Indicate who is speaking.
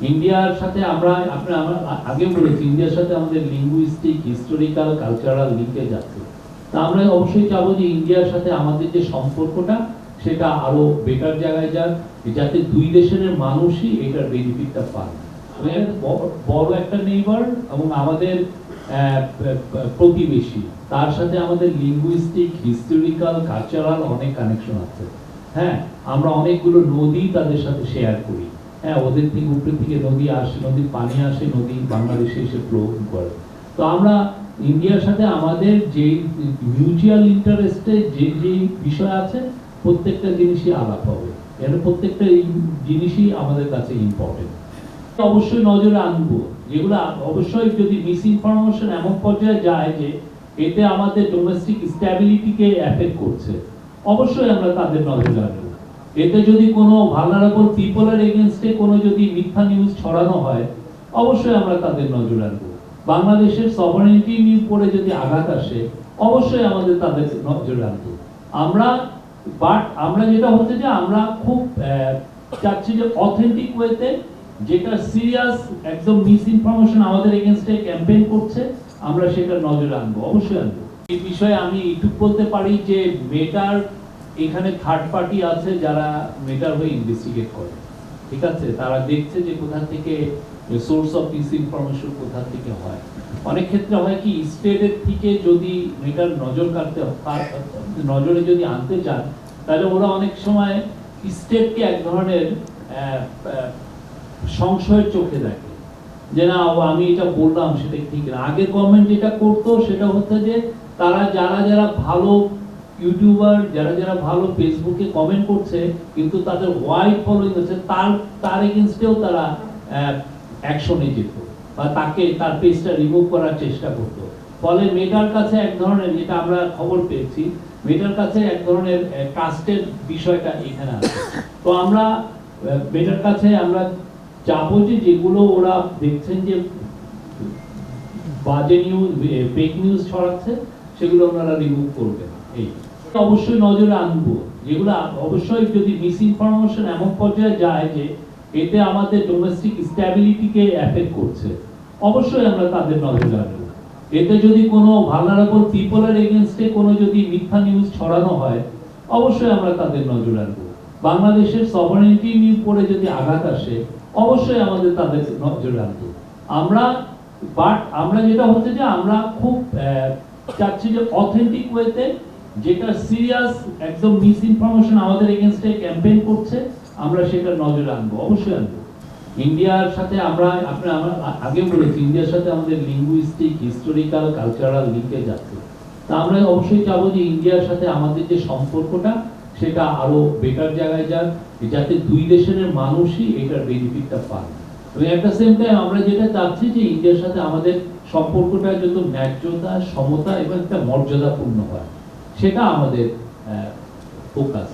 Speaker 1: ইন্ডিয়ার সাথে আমরা আগে বলেছি ইন্ডিয়ার সাথে আমাদের লিঙ্গুইস্টিক, হিস্টোরিক্যাল, কালচারাল লিঙ্কেজ আছে। তা আমরা অবশ্যই চাবো যে ইন্ডিয়ার সাথে আমাদের যে সম্পর্কটা সেটা আরো বেটার জায়গায় যাক, যাতে দুই দেশের মানুষই এটার বেনিফিটটা পান। বড় একটা নেইবার এবং আমাদের প্রতিবেশী, তার সাথে আমাদের লিঙ্গুইস্টিক, হিস্টোরিক্যাল, কালচারাল অনেক কানেকশন আছে। হ্যাঁ, আমরা অনেকগুলো নদী তাদের সাথে শেয়ার করি। হ্যাঁ, ওদের থেকে উপরে থেকে নদী আসে, নদীর পানি আসে, নদী বাংলাদেশে এসে ফ্লো করে। তো আমরা ইন্ডিয়ার সাথে আমাদের যে মিউচুয়াল ইন্টারেস্টে যে যে বিষয় আছে প্রত্যেকটা জিনিসই আলাপ হবে, এর প্রত্যেকটা জিনিসই আমাদের কাছে ইম্পর্টেন্ট। অবশ্যই নজরে আনবো যেগুলো অবশ্যই যদি মিস ইনফরমেশন এমন পর্যায়ে যায় যে এতে আমাদের ডোমেস্টিক স্ট্যাবিলিটিকে এফেক্ট করছে, অবশ্যই আমরা তাদের নজরে আনবো। এতে যদি কোনো ভালনারেবল পিপলের এগেইনস্টে কোনো যদি মিথ্যা নিউজ ছড়ানো হয়, অবশ্যই আমরা তাদের নজরে আনবো। বাংলাদেশের সভারেনিটি নিয়ে পড়ে যদি আঘাত আসে, অবশ্যই আমাদের তাদের নজরে আনবো। আমরা যেটা হচ্ছে যে আমরা খুব চাচ্ছি যে অথেন্টিক ওয়েতে, যেটা সিরিয়াস একদম মিস ইনফরমেশন আমাদের এগেইনস্টে ক্যাম্পেইন করছে, আমরা সেটা নজরে আনবো, অবশ্যই আনবো। এই বিষয়ে আমি এটুকু বলতে পারি যে মেটার এখানে থার্ড পার্টি আছে যারা মেটার হয়ে ইনভেস্টিগেট করে, ঠিক আছে? তারা দেখছে যে কোথা থেকে সোর্স অফ মিস ইনফরমেশন কোথা থেকে হয়। অনেক ক্ষেত্রে হয় কি, স্টেটের থেকে যদি মেটার নজরে যদি আনতে চান, তাহলে ওরা অনেক সময় স্টেটকে এক ধরনের সংশয়ের চোখে দেখে যে না, আমি এটা বললাম সেটা ঠিক না। আগের গভর্নমেন্ট যেটা করতো সেটা হচ্ছে যে তারা যারা ভালো ইউটিউবার, যারা ভালো ফেসবুকে কমেন্ট করছে কিন্তু তাদের ওয়াইড ফলোইং আছে, তার এগেইনস্টেও তারা অ্যাকশনে যেত বা তার পেজটা রিমুভ করার চেষ্টা করত। ফলে মেটার কাছে এক ধরনের, যেটা আমরা খবর পেয়েছি, মেটার কাছে এক ধরনের কাস্টের বিষয়টা এখানে আছে। তো আমরা মেটার কাছে আমরা চাবো যে যেগুলো ওরা দেখছেন যে বাজে নিউজ, ফেক নিউজ ছড়াচ্ছে, সেগুলো ওনারা রিমুভ করবেন। এই অবশ্যই নজরে আনবো যেগুলো অবশ্যই যদি মিস ইনফরমেশন এমন পর্যায়ে যায় যে এতে আমাদের ডোমেস্টিক স্ট্যাবিলিটিকে এফেক্ট করছে, অবশ্যই আমরা তাদের নজরে আনবো। এতে যদি কোনো ভালনারেবল পিপলের এগেইনস্টে কোনো যদি মিথ্যা নিউজ ছড়ানো হয়, অবশ্যই আমরা তাদের নজরে আনবো। বাংলাদেশের সভারেনিটি নিয়ে পড়ে যদি আঘাত আসে, অবশ্যই আমাদের তাদের নজরে আনবো। আমরা যেটা হচ্ছে যে আমরা খুব চাচ্ছি যে অথেন্টিক ওয়েতে, যেটা সিরিয়াস একদম মিস ইনফরমেশন আমাদের এগেইনস্টে ক্যাম্পেইন করছে, আমরা সেটা নজরে আনবো, অবশ্যই আনবো। ইন্ডিয়ার সাথে আমরা আগে বলেছি ইন্ডিয়ার সাথে আমাদের লিঙ্গুইস্টিক, হিস্টোরিক্যাল, কালচারাল লিঙ্কেজ আছে। তা আমরা অবশ্যই চাবো যে ইন্ডিয়ার সাথে আমাদের যে সম্পর্কটা সেটা আরো বেটার জায়গায় যাক, যাতে দুই দেশের মানুষই এটার বেনিফিটটা পান। এবং একটা সেম টাইম আমরা যেটা চাচ্ছি যে ইন্ডিয়ার সাথে আমাদের সম্পর্কটা যত ন্যায্যতা, সমতা এবং একটা মর্যাদাপূর্ণ হয়, সেটা আমাদের ফোকাস।